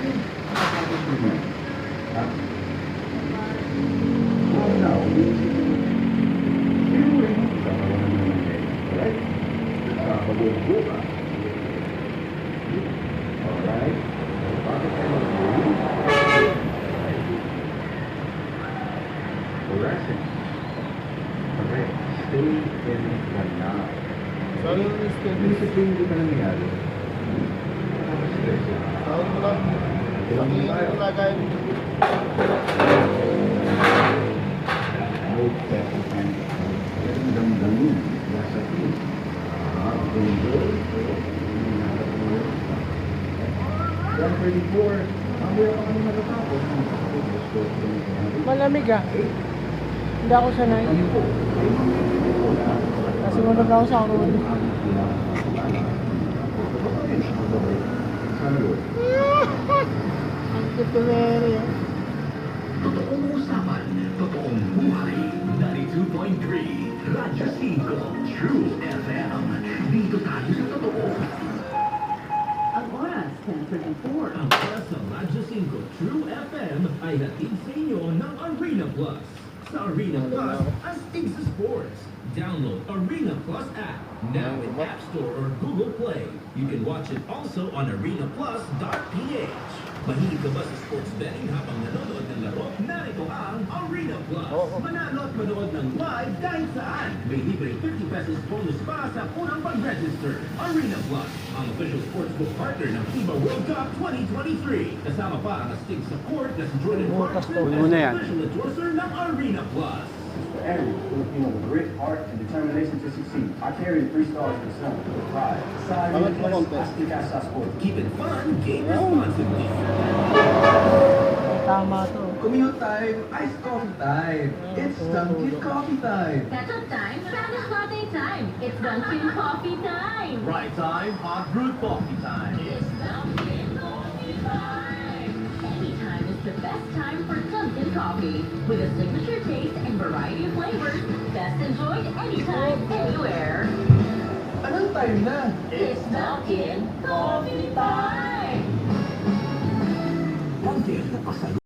Bakit? Bakit ganyan? Ha? Oh, now, anyway, kakawalan na ng head. Alright? Nakakabubo ka. Alright? Bakit kayo mag-bully? Harassing. Correct. Stay in the now. Sana na stay. Hindi sa tingin ko na nangyayari. Nakaka-stress yan. Tawag mo lang. Ilang Hindi tayo? yung lagay. No second hand. Meron damdamin. Nasa team. Ganda. Yan, 34. Mamaya pa kami matatapos. Malamig ah. Hindi ako sanay. Ano po? Kasi sumunod ako sa road. Sana yun. Ang kutumeri ah. Totoong usapan, totoong buhay. 92.3 Radyo 5 True FM. Dito tayo sa totoo. Ang oras, 10:34. Ang oras ng Radyo 5 True FM ay hatid sa inyo ng Arena Plus. Sa Arena Plus, astig sa sports. Download Arena Plus app now in App Store or Google Play. You can watch it also on arenaplus.ph. Mahilig ka ba sa sports betting habang nanonood ng laro? Narito ang Arena Plus. Manalo at manood ng live kahit saan. May libre 50 pesos bonus pa sa unang pag-register. Arena Plus, ang official sportsbook partner ng FIBA World Cup 2023. Kasama pa ang astig sa court na si Jordan Clarkson as special endorser ng Arena Plus. For every Filipino with grit, heart, and determination to succeed. I carry 3 stars for the sun with pride. Sa Arena Plus, I speak outside sports. Keep it fun, game responsibly. Tama to. Commute time, iced coffee time. It's Dunkin' Coffee time. Ketchup time, Spanish latte time. It's Dunkin' Coffee time. Right time, hot brewed coffee time. It's Dunkin' Coffee time. Anytime is the best time for Dunkin' Coffee. With a signature taste and variety of flavors, best enjoyed anytime, anywhere. Anong time na? It's Dunkin' Coffee time. Dunkin',